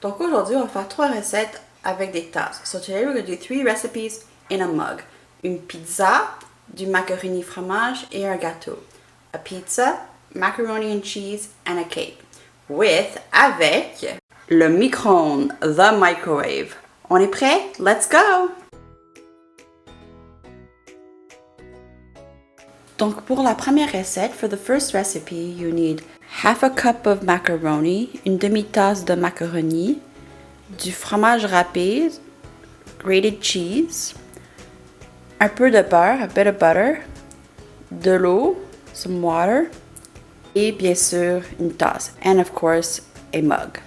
Donc aujourd'hui, on va faire 3 recettes avec des tasses. So today we're going to do 3 recipes in a mug. Une pizza, du macaroni fromage et un gâteau. A pizza, macaroni and cheese, and a cake. Avec le micro-ondes, the microwave. On est prêt? Let's go! Donc pour la première recette, for the first recipe, you need half a cup of macaroni, une demi-tasse de macaroni, du fromage râpé, grated cheese, un peu de beurre, a bit of butter, de l'eau, some water, et bien sûr une tasse, and of course a mug.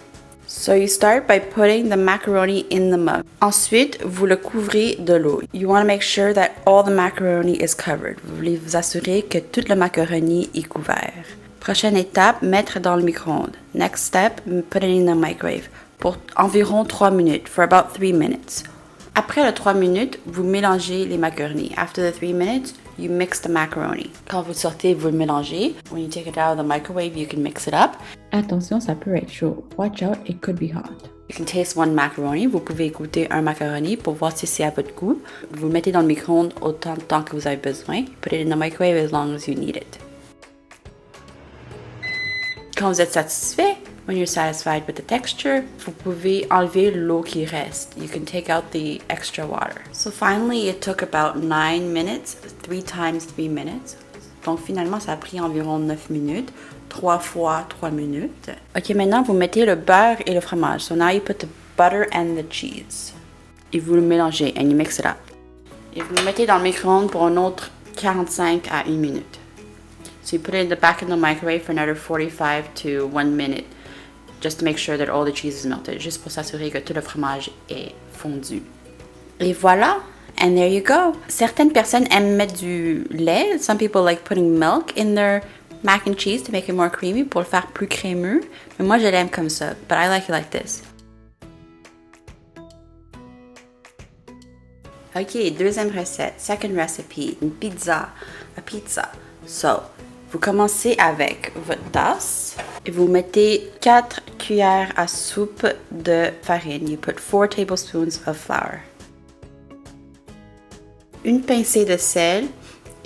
So you start by putting the macaroni in the mug. Ensuite, vous le couvrez de l'eau. You want to make sure that all the macaroni is covered. Vous voulez vous assurer que tout le macaroni est couvert. Prochaine étape, mettre dans le micro-ondes. Next step, put it in the microwave pour environ 3 minutes, for about 3 minutes. Après les 3 minutes, vous mélangez les macaronis. After the 3 minutes, you mix the macaroni. Quand vous sortez, vous le mélangez. When you take it out of the microwave, you can mix it up. Attention, ça peut être chaud. Watch out, it could be hot. You can taste one macaroni. Vous pouvez goûter un macaroni pour voir si c'est à votre goût. Vous le mettez dans le micro-ondes autant de temps que vous avez besoin. Put it in the microwave as long as you need it. Quand vous êtes satisfait, when you're satisfied with the texture, vous pouvez enlever l'eau qui reste. You can take out the extra water. So finally, it took about 9 minutes, 3 times 3 minutes. Donc finalement, ça a pris environ 9 minutes, 3 fois 3 minutes. Ok, maintenant vous mettez le beurre et le fromage. So now you put the butter and the cheese. Et vous le mélangez and you mix it up. Et vous le mettez dans le micro-ondes pour un autre 45 à 1 minute. So you put it back in the microwave for another 45 to 1 minute. Just to make sure that all the cheese is melted. Juste pour s'assurer que tout le fromage est fondu. Et voilà! And there you go. Certaines personnes aiment mettre du lait. Some people like putting milk in their mac and cheese to make it more creamy, pour le faire plus crémeux. Mais moi, je l'aime comme ça. But I like it like this. Ok, deuxième recette. Second recipe. Une pizza. A pizza. So, vous commencez avec votre tasse et vous mettez 4 cuillères à soupe de farine. You put 4 tablespoons of flour. Une pincée de sel,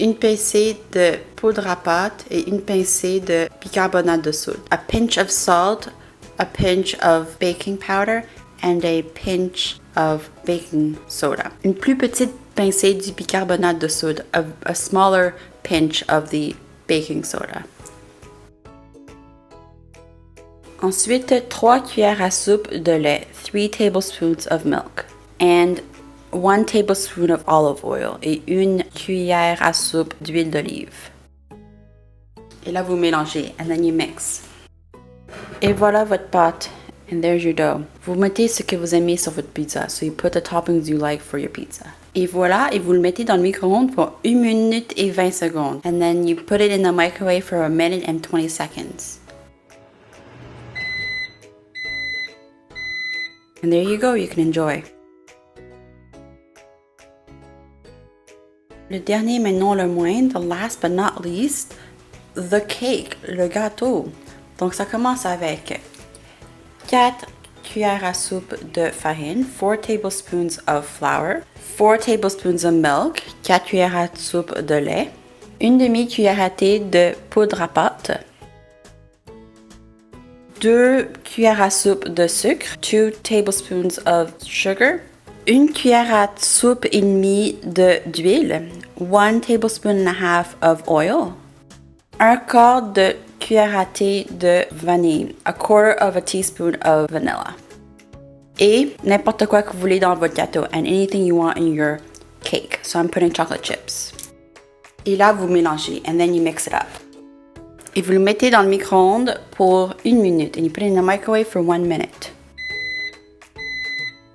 une pincée de poudre à pâte et une pincée de bicarbonate de soude. A pinch of salt, a pinch of baking powder, and a pinch of baking soda. Une plus petite pincée du bicarbonate de soude, a smaller pinch of the baking soda. Ensuite, 3 cuillères à soupe de lait, 3 tablespoons of milk, and 1 tablespoon of olive oil et une cuillère à soupe d'huile d'olive. Et là, vous mélangez, and then you mix. Et voilà votre pâte, and there's your dough. Vous mettez ce que vous aimez sur votre pizza, so you put the toppings you like for your pizza. Et voilà, et vous le mettez dans le micro-ondes pour 1 minute et 20 secondes. And then you put it in the microwave for 1 minute and 20 seconds. And there you go, you can enjoy. Le dernier mais non le moindre, last but not least, the cake, le gâteau. Donc ça commence avec 4 cuillères à soupe de farine, 4 tablespoons of flour, 4 tablespoons of milk, 4 cuillères à soupe de lait, une demi-cuillère à thé de poudre à pâte, 2 cuillères à soupe de sucre, 2 tablespoons of sugar, une cuillère à soupe et demie d'huile, 1 tablespoon and a half of oil, un quart de cuillère à thé de vanille, a quarter of a teaspoon of vanilla. Et n'importe quoi que vous voulez dans votre gâteau, and anything you want in your cake. So I'm putting chocolate chips. Et là, vous mélangez, and then you mix it up. Et vous le mettez dans le micro-ondes pour 1 minute, and you put it in the microwave for 1 minute.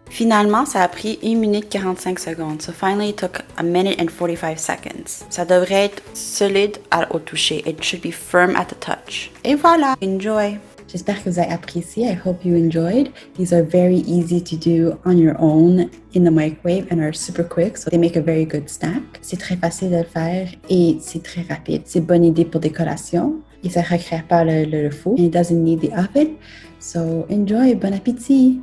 Finalement, ça a pris 1 minute 45 secondes. So finally, it took 1 minute and 45 seconds. Ça devrait être solide au toucher. It should be firm at the touch. Et voilà, enjoy! J'espère que vous avez apprécié. I hope you enjoyed. These are very easy to do on your own in the microwave and are super quick, so they make a very good snack. C'est très facile de le faire et c'est très rapide. C'est une bonne idée pour des collations. et ça recrée pas le four. And it doesn't need the oven. So enjoy, bon appétit!